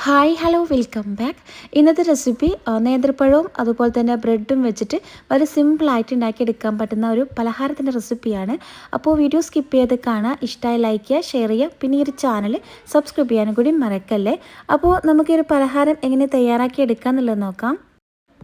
Hi hello welcome back. ഇന്നത്തെ recipe നേന്ത്രപ്പഴവും അതുപോലെ തന്നെ ബ്രെഡും വെച്ചിട്ട് വളരെ സിമ്പിളായിട്ട് ഉണ്ടാക്കിയെടുക്കാൻ പറ്റുന്ന ഒരു പലഹാരത്തിൻ്റെ റെസിപ്പിയാണ്. അപ്പോൾ വീഡിയോ സ്കിപ്പ് ചെയ്ത് കാണുക, ഇഷ്ടമായി ലൈക്ക് ചെയ്യുക, ഷെയർ ചെയ്യുക, പിന്നെ ഈ ഒരു ചാനൽ സബ്സ്ക്രൈബ് ചെയ്യാനും കൂടി മറക്കല്ലേ. അപ്പോൾ നമുക്ക് ഈ ഒരു പലഹാരം എങ്ങനെ തയ്യാറാക്കി എടുക്കുക എന്നുള്ളത് നോക്കാം.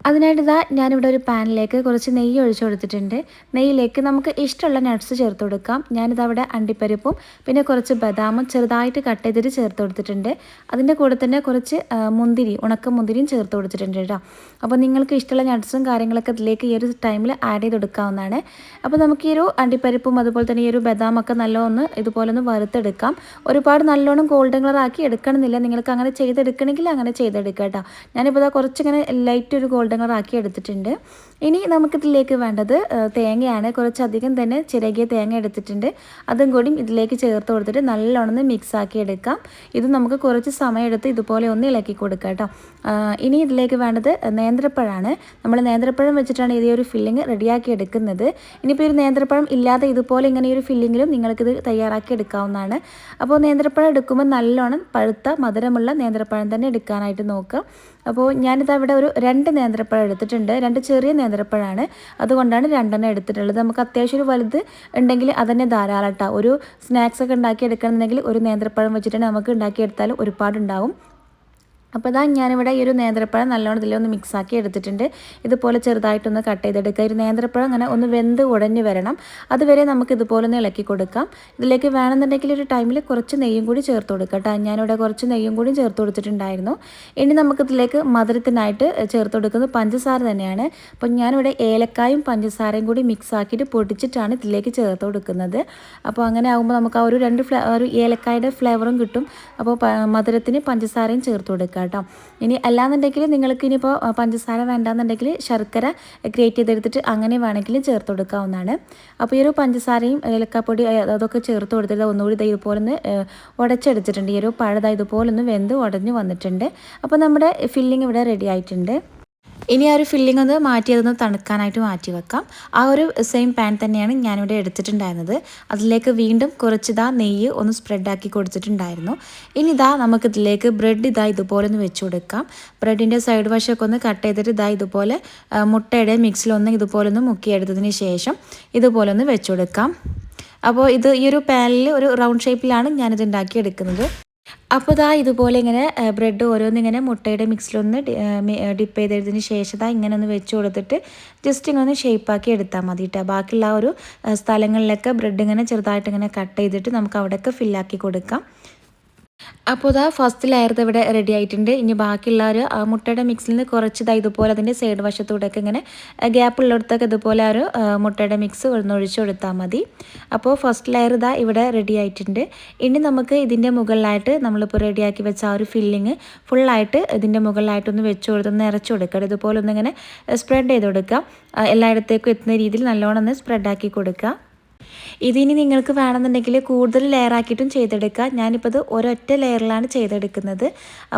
അതിനായിട്ട് ഞാനിവിടെ ഒരു പാനിലേക്ക് കുറച്ച് നെയ്യ് ഒഴിച്ചു കൊടുത്തിട്ടുണ്ട്. നെയ്യിലേക്ക് നമുക്ക് ഇഷ്ടമുള്ള നട്ട്സ് ചേർത്ത് കൊടുക്കാം. ഞാനിതവിടെ അണ്ടിപ്പരിപ്പും പിന്നെ കുറച്ച് ബദാമും ചെറുതായിട്ട് കട്ട് ചെയ്തിട്ട് ചേർത്ത് കൊടുത്തിട്ടുണ്ട്. അതിൻ്റെ കൂടെ തന്നെ കുറച്ച് മുന്തിരി, ഉണക്ക മുന്തിരിയും ചേർത്ത് കൊടുത്തിട്ടുണ്ട് കേട്ടോ. അപ്പോൾ നിങ്ങൾക്ക് ഇഷ്ടമുള്ള നട്ട്സും കാര്യങ്ങളൊക്കെ ഇതിലേക്ക് ഈ ഒരു ടൈമിൽ ആഡ് ചെയ്ത് കൊടുക്കാവുന്നതാണ്. അപ്പോൾ നമുക്ക് ഈ ഒരു അണ്ടിപ്പരിപ്പും അതുപോലെ തന്നെ ഈ ഒരു ബദാമൊക്കെ നല്ലോണം ഇതുപോലെ ഒന്ന് വറുത്തെടുക്കാം. ഒരുപാട് നല്ലോണം ഗോൾഡൻ കളർ ആക്കി എടുക്കണമെന്നില്ല. നിങ്ങൾക്ക് അങ്ങനെ ചെയ്തെടുക്കണമെങ്കിൽ അങ്ങനെ ചെയ്തെടുക്കാം കേട്ടോ. ഞാനിപ്പോൾ കുറച്ചിങ്ങനെ ലൈറ്റ് ഒരു ഗോൾഡൻ കളർ ആക്കി എടുത്തിട്ടുണ്ട്. ഇനി നമുക്കിതിലേക്ക് വേണ്ടത് തേങ്ങയാണ്. കുറച്ചധികം തന്നെ ചിരകിയ തേങ്ങ എടുത്തിട്ടുണ്ട്. അതും കൂടി ഇതിലേക്ക് ചേർത്ത് കൊടുത്തിട്ട് നല്ലോണം മിക്സ് ആക്കി എടുക്കാം. ഇത് നമുക്ക് കുറച്ച് സമയമെടുത്ത് ഇതുപോലെ ഒന്ന് ഇളക്കി കൊടുക്കാം കേട്ടോ. ഇനി ഇതിലേക്ക് വേണ്ടത് നേന്ത്രപ്പഴമാണ്. നമ്മൾ നേന്ത്രപ്പഴം വെച്ചിട്ടാണ് ഈ ഒരു ഫില്ലിങ് റെഡിയാക്കി എടുക്കുന്നത്. ഇനിയിപ്പോൾ ഒരു നേന്ത്രപ്പഴം ഇല്ലാതെ ഇതുപോലെ ഇങ്ങനെ ഒരു ഫില്ലിങ്ങിലും നിങ്ങൾക്കിത് തയ്യാറാക്കി എടുക്കാവുന്നതാണ്. അപ്പോൾ നേന്ത്രപ്പഴം എടുക്കുമ്പോൾ നല്ലോണം പഴുത്ത മധുരമുള്ള നേന്ത്രപ്പഴം തന്നെ എടുക്കാനായിട്ട് നോക്കുക. അപ്പോൾ ഞാനിത് അവിടെ ഒരു 2 നേന്ത്രപ്പഴം എടുത്തിട്ടുണ്ട്. 2 ചെറിയ നേന്ത്രപ്പഴമാണ്, അതുകൊണ്ടാണ് 2 എടുത്തിട്ടുള്ളത്. നമുക്ക് അത്യാവശ്യം ഒരു വലുത് ഉണ്ടെങ്കിൽ അതന്നെ ധാരാളം കേട്ടോ. ഒരു സ്നാക്സ് ഒക്കെ ഉണ്ടാക്കി എടുക്കണമെന്നുണ്ടെങ്കിൽ ഒരു നേന്ത്രപ്പഴം വെച്ചിട്ട് നമുക്ക് ഉണ്ടാക്കിയെടുത്താലും ഒരുപാടുണ്ടാവും. അപ്പോൾ ഞാനിവിടെ ഈ ഒരു നേന്ത്രപ്പഴം നല്ലോണം ഇതിലൊന്ന് മിക്സാക്കി എടുത്തിട്ടുണ്ട്. ഇതുപോലെ ചെറുതായിട്ടൊന്ന് കട്ട് ചെയ്തെടുക്കുക. ഒരു നേന്ത്രപ്പഴം അങ്ങനെ ഒന്ന് വെന്ത് ഉടഞ്ഞ് വരണം. അതുവരെ നമുക്ക് ഇതുപോലെ ഒന്ന് ഇളക്കി കൊടുക്കാം. ഇതിലേക്ക് വേണമെന്നുണ്ടെങ്കിൽ ഒരു ടൈമിൽ കുറച്ച് നെയ്യും കൂടി ചേർത്ത് കൊടുക്കാം കേട്ടോ. ഞാനിവിടെ കുറച്ച് നെയ്യും കൂടി ചേർത്ത് കൊടുത്തിട്ടുണ്ടായിരുന്നു. ഇനി നമുക്കിതിലേക്ക് മധുരത്തിനായിട്ട് ചേർത്ത് കൊടുക്കുന്നത് പഞ്ചസാര തന്നെയാണ്. അപ്പോൾ ഞാനിവിടെ ഏലക്കായും പഞ്ചസാരയും കൂടി മിക്സ് ആക്കിയിട്ട് പൊടിച്ചിട്ടാണ് ഇതിലേക്ക് ചേർത്ത് കൊടുക്കുന്നത്. അപ്പോൾ അങ്ങനെ ആകുമ്പോൾ നമുക്ക് ആ ഒരു ഏലക്കായുടെ ഫ്ലേവറും കിട്ടും. അപ്പോൾ മധുരത്തിന് പഞ്ചസാരയും ചേർത്ത് കൊടുക്കുക കേട്ടോ. ഇനി അല്ലാന്നുണ്ടെങ്കിൽ നിങ്ങൾക്ക് ഇനിയിപ്പോൾ പഞ്ചസാര വേണ്ടാന്നുണ്ടെങ്കിൽ ശർക്കര ഗ്രേറ്റ് ചെയ്തെടുത്തിട്ട് അങ്ങനെ വേണമെങ്കിലും ചേർത്ത് കൊടുക്കാവുന്നതാണ്. അപ്പോൾ ഈ ഒരു പഞ്ചസാരയും ഏലക്കാപ്പൊടി അതൊക്കെ ചേർത്ത് കൊടുത്തിട്ട് ഒന്നുകൂടി ഇതുപോലെ ഒന്ന് ഉടച്ചെടുത്തിട്ടുണ്ട്. ഈ ഒരു പഴം ഇതുപോലെ ഒന്ന് വെന്ത് ഉടഞ്ഞ് വന്നിട്ടുണ്ട്. അപ്പോൾ നമ്മുടെ ഫില്ലിംഗ് ഇവിടെ റെഡി ആയിട്ടുണ്ട്. ഇനി ആ ഒരു ഫില്ലിംഗ് ഒന്ന് മാറ്റി അതൊന്ന് തണുക്കാനായിട്ട് മാറ്റി വെക്കാം. ആ ഒരു സെയിം പാൻ തന്നെയാണ് ഞാനിവിടെ എടുത്തിട്ടുണ്ടായിരുന്നത്. അതിലേക്ക് വീണ്ടും കുറച്ച് നെയ്യ് ഒന്ന് സ്പ്രെഡാക്കി കൊടുത്തിട്ടുണ്ടായിരുന്നു. ഇനി നമുക്കിതിലേക്ക് ബ്രെഡ് ഇതുപോലെ ഒന്ന് വെച്ച് കൊടുക്കാം. ബ്രെഡിൻ്റെ സൈഡ് വശമൊക്കെ ഒന്ന് കട്ട് ചെയ്തിട്ട് ഇതുപോലെ മുട്ടയുടെ മിക്സിലൊന്ന് ഇതുപോലെ ഒന്ന് മുക്കിയെടുത്തതിന് ശേഷം ഇതുപോലെ ഒന്ന് വെച്ച് കൊടുക്കാം. അപ്പോൾ ഈ ഒരു പാനിൽ ഒരു റൗണ്ട് ഷേപ്പിലാണ് ഞാനിത് ഉണ്ടാക്കിയെടുക്കുന്നത്. അപ്പോൾ ഇതുപോലെ ഇങ്ങനെ ബ്രെഡ് ഓരോന്നിങ്ങനെ മുട്ടയുടെ മിക്സിലൊന്ന് ഡിപ്പ് ചെയ്തതിന് ശേഷം ഇങ്ങനെ ഒന്ന് വെച്ച് കൊടുത്തിട്ട് ജസ്റ്റ് ഇങ്ങനെ ഷേപ്പാക്കി എടുത്താൽ മതി കേട്ടോ. ബാക്കിയുള്ള ഒരു സ്ഥലങ്ങളിലൊക്കെ ബ്രെഡ് ഇങ്ങനെ ചെറുതായിട്ട് ഇങ്ങനെ കട്ട് ചെയ്തിട്ട് നമുക്ക് അവിടെയൊക്കെ ഫില്ലാക്കി കൊടുക്കാം. അപ്പോൾ ഫസ്റ്റ് ലെയർ ഇവിടെ റെഡി ആയിട്ടുണ്ട്. ഇനി ബാക്കിയുള്ള ഒരു മുട്ടയുടെ മിക്സിൽ നിന്ന് കുറച്ച് ഇതുപോലെ അതിൻ്റെ സൈഡ് വശത്തൂടെയൊക്കെ ഇങ്ങനെ ഗ്യാപ്പ് ഉള്ളിടത്തൊക്കെ ഇതുപോലെ ഒരു മുട്ടയുടെ മിക്സ് ഒഴിച്ചു കൊടുത്താൽ മതി. അപ്പോൾ ഫസ്റ്റ് ലെയർ ഇവിടെ റെഡി ആയിട്ടുണ്ട്. ഇനി നമുക്ക് ഇതിൻ്റെ മുകളിലായിട്ട് നമ്മളിപ്പോൾ റെഡിയാക്കി വെച്ച ആ ഒരു ഫില്ലിങ് ഫുള്ളായിട്ട് ഇതിൻ്റെ മുകളിലായിട്ടൊന്ന് വെച്ച് കൊടുത്തൊന്ന് നിറച്ച് കൊടുക്കുക. ഇതുപോലെ ഒന്നിങ്ങനെ സ്പ്രെഡ് ചെയ്ത് കൊടുക്കുക. എല്ലായിടത്തേക്കും എത്തുന്ന രീതിയിൽ നല്ലോണം ഒന്ന് സ്പ്രെഡാക്കി കൊടുക്കുക. ഇതിനി നിങ്ങൾക്ക് വേണമെന്നുണ്ടെങ്കിൽ കൂടുതൽ ലെയറാക്കിയിട്ടും ചെയ്തെടുക്കുക. ഞാനിപ്പോൾ ഇത് ഒരൊറ്റ ലെയറിലാണ് ചെയ്തെടുക്കുന്നത്.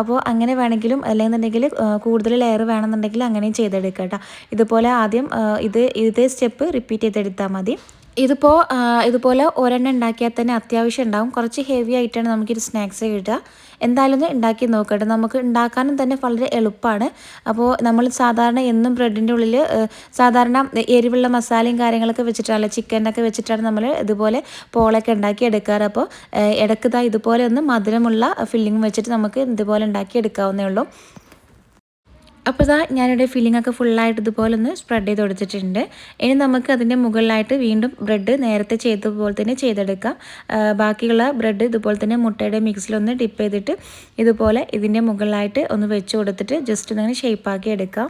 അപ്പോൾ അങ്ങനെ വേണമെങ്കിലും അല്ലെന്നുണ്ടെങ്കിൽ കൂടുതൽ ലെയർ വേണമെന്നുണ്ടെങ്കിൽ അങ്ങനെയും ചെയ്തെടുക്കുക കേട്ടോ. ഇതുപോലെ ആദ്യം ഇതേ സ്റ്റെപ്പ് റിപ്പീറ്റ് ചെയ്തെടുത്താൽ മതി. ഇതുപോലെ ഒരെണ്ണം ഉണ്ടാക്കിയാൽ തന്നെ അത്യാവശ്യം ഉണ്ടാവും. കുറച്ച് ഹെവി ആയിട്ടാണ് നമുക്കൊരു സ്നാക്സ് കിട്ടുക. എന്തായാലും ഒന്ന് ഉണ്ടാക്കി നോക്കട്ടെ. നമുക്ക് ഉണ്ടാക്കാനും തന്നെ വളരെ എളുപ്പമാണ്. അപ്പോൾ നമ്മൾ സാധാരണ എന്നും ബ്രെഡിൻ്റെ ഉള്ളിൽ സാധാരണ എരിവുള്ള മസാലയും കാര്യങ്ങളൊക്കെ വെച്ചിട്ടാണ് ചിക്കനൊക്കെ വെച്ചിട്ടാണ് നമ്മൾ ഇതുപോലെ പോളൊക്കെ ഉണ്ടാക്കി എടുക്കാറ്. അപ്പോൾ ഇടയ്ക്ക് ഇതുപോലെ ഒന്ന് മധുരമുള്ള ഫില്ലിങ് വെച്ചിട്ട് നമുക്ക് ഇതുപോലെ ഉണ്ടാക്കി എടുക്കാവുന്നേ ഉള്ളൂ. അപ്പോൾ ഞാനിവിടെ ഫില്ലിങ്ങൊക്കെ ഫുള്ളായിട്ട് ഇതുപോലെ ഒന്ന് സ്പ്രെഡ് ചെയ്ത് കൊടുത്തിട്ടുണ്ട്. ഇനി നമുക്ക് അതിൻ്റെ മുകളിലായിട്ട് വീണ്ടും ബ്രെഡ് നേരത്തെ ചെയ്തതുപോലെ തന്നെ ചെയ്തെടുക്കാം. ബാക്കിയുള്ള ബ്രെഡ് ഇതുപോലെ തന്നെ മുട്ടയുടെ മിക്സിലൊന്ന് ഡിപ്പ് ചെയ്തിട്ട് ഇതുപോലെ ഇതിൻ്റെ മുകളിലായിട്ട് ഒന്ന് വെച്ച് കൊടുത്തിട്ട് ജസ്റ്റ് ഒന്ന് ഷേപ്പാക്കി എടുക്കാം.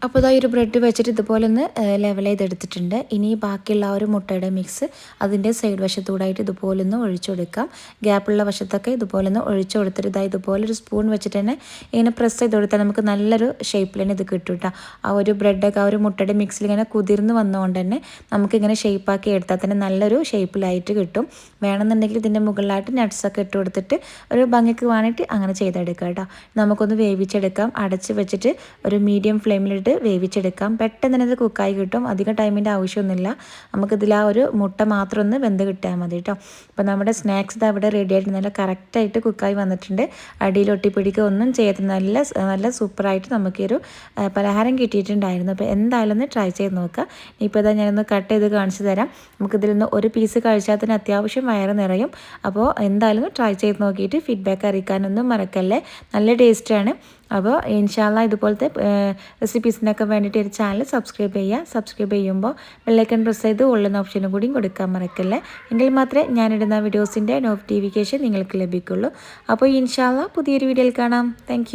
അപ്പോൾ ഇതാ ഒരു ബ്രെഡ് വെച്ചിട്ട് ഇതുപോലെ ഒന്ന് ലെവൽ ചെയ്തെടുത്തിട്ടുണ്ട്. ഇനി ബാക്കിയുള്ള ആ ഒരു മുട്ടയുടെ മിക്സ് അതിൻ്റെ സൈഡ് വശത്തൂടായിട്ട് ഇതുപോലെ ഒന്ന് ഒഴിച്ചു കൊടുക്കാം. ഗ്യാപ്പുള്ള വശത്തൊക്കെ ഇതുപോലെ ഒന്ന് ഒഴിച്ചു കൊടുത്തിട്ട് ഇതാ ഇതുപോലെ ഒരു സ്പൂൺ വെച്ചിട്ട് തന്നെ ഇങ്ങനെ പ്രസ് ചെയ്ത് കൊടുത്താൽ നമുക്ക് നല്ലൊരു ഷേപ്പിൽ തന്നെ ഇത് കിട്ടും കേട്ടോ. ആ ഒരു ബ്രെഡൊക്കെ ആ ഒരു മുട്ടയുടെ മിക്സിൽ ഇങ്ങനെ കുതിർന്ന് വന്നുകൊണ്ട് തന്നെ നമുക്കിങ്ങനെ ഷേപ്പാക്കി എടുത്താൽ തന്നെ നല്ലൊരു ഷേപ്പിലായിട്ട് കിട്ടും. വേണമെന്നുണ്ടെങ്കിൽ ഇതിൻ്റെ മുകളിലായിട്ട് നട്ട്സൊക്കെ ഇട്ട് കൊടുത്തിട്ട് ഒരു ഭംഗിക്ക് വേണ്ടിയിട്ട് അങ്ങനെ ചെയ്തെടുക്കാം കേട്ടോ. നമുക്കൊന്ന് വേവിച്ചെടുക്കാം. അടച്ച് വെച്ചിട്ട് ഒരു മീഡിയം ഫ്ലെയിമിലിട്ട് വേവിച്ചെടുക്കാം. പെട്ടെന്ന് തന്നെ ഇത് കുക്കായി കിട്ടും. അധികം ടൈമിൻ്റെ ആവശ്യമൊന്നുമില്ല. നമുക്കിതിൽ ആ ഒരു മുട്ട മാത്രം ഒന്ന് വെന്ത് കിട്ടിയാൽ മതി കേട്ടോ. അപ്പോൾ നമ്മുടെ സ്നാക്സ് ഇത് അവിടെ റെഡി ആയിട്ട് നല്ല കറക്റ്റായിട്ട് കുക്കായി വന്നിട്ടുണ്ട്. അടിയിൽ ഒട്ടിപ്പിടിക്കുക ഒന്നും ചെയ്യാത്ത നല്ല സൂപ്പറായിട്ട് നമുക്കൊരു പലഹാരം കിട്ടിയിട്ടുണ്ടായിരുന്നു. അപ്പോൾ എന്തായാലും ഒന്ന് ട്രൈ ചെയ്ത് നോക്കുക. ഇപ്പോൾ ഇതാ ഞാനൊന്ന് കട്ട് ചെയ്ത് കാണിച്ചു തരാം. നമുക്കിതിൽ നിന്ന് ഒരു പീസ് കഴിച്ചാൽ തന്നെ അത്യാവശ്യം വയറ് നിറയും. അപ്പോൾ എന്തായാലും ട്രൈ ചെയ്ത് നോക്കിയിട്ട് ഫീഡ്ബാക്ക് അറിയിക്കാനൊന്നും മറക്കല്ലേ. നല്ല ടേസ്റ്റാണ്. അപ്പോൾ ഇൻഷാല്ല ഇതുപോലത്തെ റെസിപ്പീസിനൊക്കെ വേണ്ടിയിട്ട് ഒരു ചാനൽ സബ്സ്ക്രൈബ് ചെയ്യുക. സബ്സ്ക്രൈബ് ചെയ്യുമ്പോൾ ബെല്ലൈക്കൺ പ്രസ് ചെയ്ത് ഉള്ളുന്ന ഓപ്ഷനും കൂടിയും കൊടുക്കാൻ മറക്കല്ലേ. എങ്കിൽ മാത്രമേ ഞാനിടുന്ന വീഡിയോസിൻ്റെ നോട്ടിഫിക്കേഷൻ നിങ്ങൾക്ക് ലഭിക്കുള്ളൂ. അപ്പോൾ ഇൻഷാല്ല പുതിയൊരു വീഡിയോയിൽ കാണാം. താങ്ക്